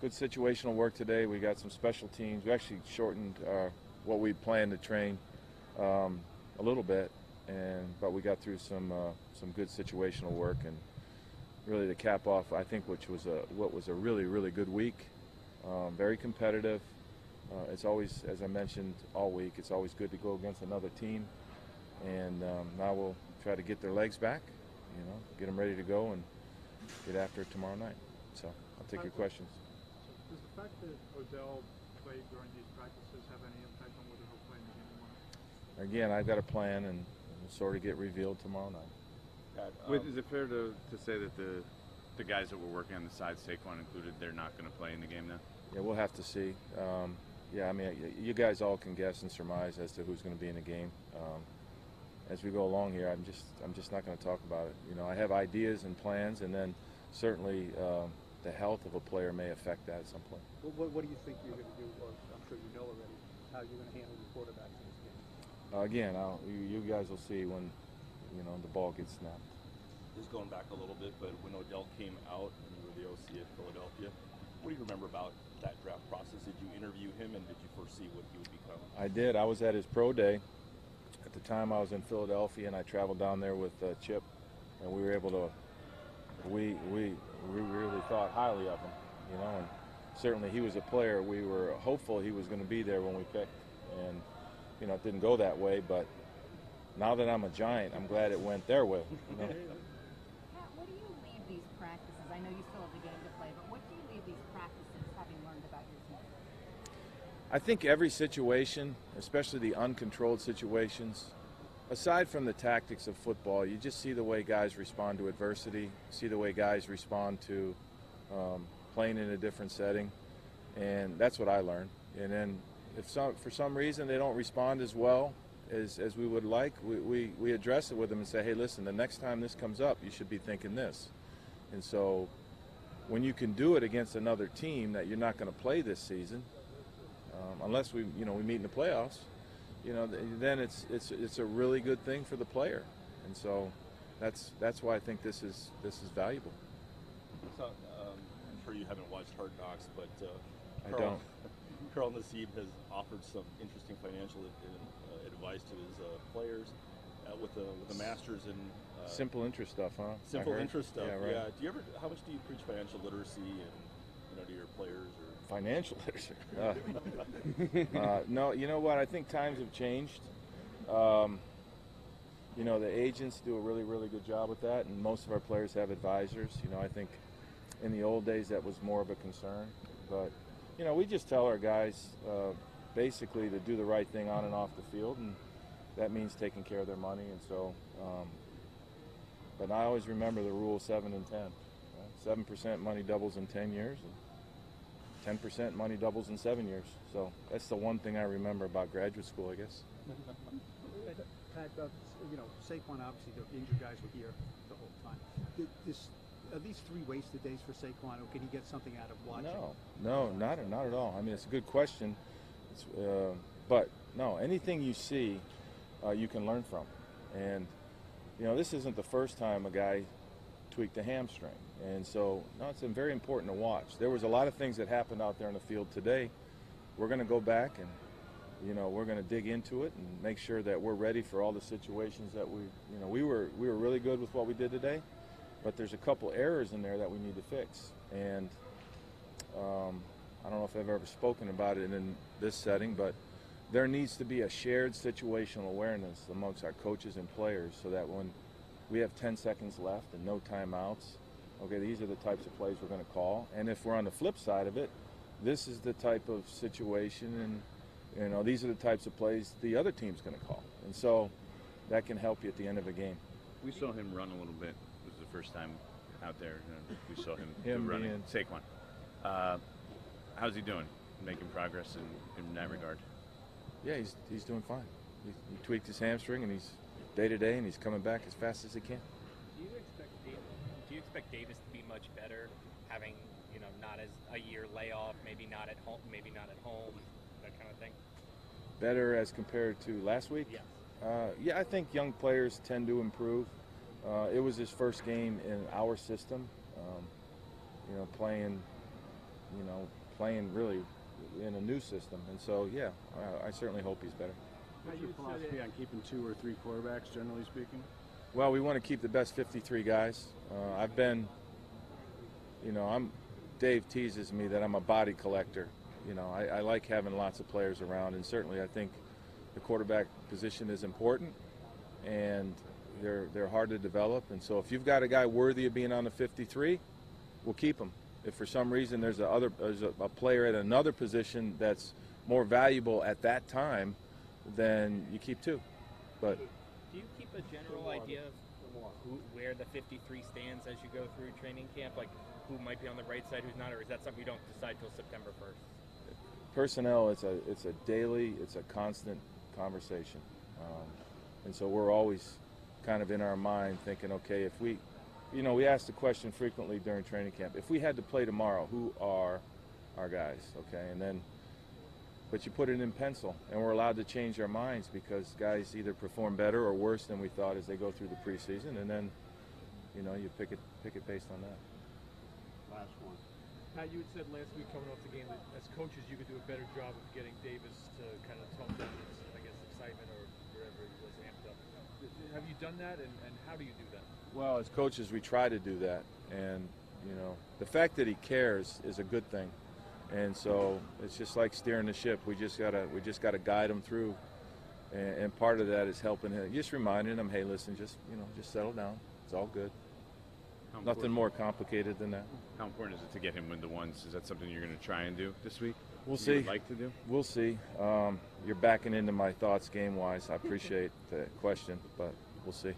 good situational work today. We got some special teams. We actually shortened what we planned to train a little bit, but we got through some good situational work, and really to cap off, I think, what was a really good week. Very competitive. It's always, as I mentioned all week, it's always good to go against another team, and now we'll try to get their legs back, get them ready to go and get after it tomorrow night. So I'll take your questions. Does the fact that Odell played during these practices have any impact on whether he'll play in the game tomorrow? Again, I've got a plan, and it'll sort of get revealed tomorrow night. Is it fair to say that the guys that were working on the side, Saquon included, they're not going to play in the game now? Yeah, we'll have to see. I mean, you guys all can guess and surmise as to who's going to be in the game. As we go along here, I'm just not going to talk about it. I have ideas and plans, and then certainly the health of a player may affect that at some point. What do you think you're going to do, or I'm sure you know already, how you're going to handle the quarterbacks in this game? Again, you guys will see when the ball gets snapped. Just going back a little bit, but when Odell came out and you were the OC at Philadelphia, what do you remember about that draft process? Did you interview him, and did you foresee what he would become? I did. I was at his pro day. At the time, I was in Philadelphia, and I traveled down there with Chip, and we were able to. We really thought highly of him, and certainly he was a player. We were hopeful he was going to be there when we picked, and it didn't go that way. But now that I'm a Giant, I'm glad it went their way. Pat, what do you leave these practices? I know you still have the game to play, but what do you leave these practices having learned about your team? I think every situation, especially the uncontrolled situations, aside from the tactics of football, you just see the way guys respond to adversity, see the way guys respond to playing in a different setting, and that's what I learned. And then if for some reason they don't respond as well as we would like, we address it with them and say, hey, listen, the next time this comes up, you should be thinking this. And so when you can do it against another team that you're not going to play this season, unless we meet in the playoffs, then it's a really good thing for the player, and so that's why I think this is valuable. So, I'm sure you haven't watched Hard Knocks, but I don't. Carl Nassib has offered some interesting financial advice to his players with the Masters and simple interest stuff, huh? Simple interest stuff. Yeah, right. Yeah. Do you ever? How much do you preach financial literacy and to your players or? Financial literacy. No, you know what? I think times have changed. The agents do a really good job with that, and most of our players have advisors. I think in the old days that was more of a concern, but we just tell our guys basically to do the right thing on and off the field, and that means taking care of their money. And so, but I always remember the rule 7 and 10. 7% money doubles in 10 years. And 10% money doubles in 7 years. So that's the one thing I remember about graduate school, I guess. Pat, Saquon, obviously the injured guys were here the whole time. Are these 3 wasted days for Saquon, or can he get something out of watching? No, not at all. I mean, it's a good question. But no, anything you see, you can learn from. And, this isn't the first time a guy tweaked a hamstring. And so, it's very important to watch. There was a lot of things that happened out there in the field today. We're going to go back and, we're going to dig into it and make sure that we're ready for all the situations that we were really good with what we did today, but there's a couple errors in there that we need to fix. And I don't know if I've ever spoken about it in this setting, but there needs to be a shared situational awareness amongst our coaches and players so that when we have 10 seconds left and no timeouts, okay, these are the types of plays we're going to call. And if we're on the flip side of it, this is the type of situation, and these are the types of plays the other team's going to call. And so that can help you at the end of a game. We saw him run a little bit. It was the first time out there. We saw him running. Saquon. How's he doing? Making progress in that regard? Yeah, he's doing fine. He tweaked his hamstring, and he's day to day, and he's coming back as fast as he can. Do you expect Davis to be much better, having not as a year layoff, maybe not at home, that kind of thing? Better as compared to last week? Yeah. I think young players tend to improve. It was his first game in our system, playing you know, playing really in a new system. And so, yeah, I certainly hope he's better. What's your philosophy on keeping 2 or 3 quarterbacks, generally speaking? Well, we want to keep the best 53 guys. I've been, you know, Dave teases me that I'm a body collector. You know, I like having lots of players around, and certainly I think the quarterback position is important, and they're hard to develop. And so if you've got a guy worthy of being on the 53, we'll keep him. If for some reason there's a player at another position that's more valuable at that time, then you keep 2. But do you keep a general idea of where the 53 stands as you go through training camp? Like who might be on the right side, who's not, or is that something you don't decide till September 1st? Personnel, it's a daily, it's a constant conversation, and so we're always kind of in our mind thinking, okay, if we ask the question frequently during training camp, if we had to play tomorrow, who are our guys? Okay, and then, but you put it in pencil, and we're allowed to change our minds because guys either perform better or worse than we thought as they go through the preseason, and then, you know, you pick it based on that. Last one. Pat, you had said last week coming off the game that as coaches you could do a better job of getting Davis to kind of tone down his, I guess, excitement or wherever he was amped up. Have you done that, and how do you do that? Well, as coaches, we try to do that, and you know, the fact that he cares is a good thing, and so it's just like steering the ship. We just gotta guide him through, and part of that is helping him, just reminding him, hey, listen, just settle down. It's all good. Nothing more complicated than that. How important is it to get him with the ones? Is that something you're going to try and do this week? We'll see. Would like to do? We'll see. You're backing into my thoughts game-wise. I appreciate the question, but we'll see.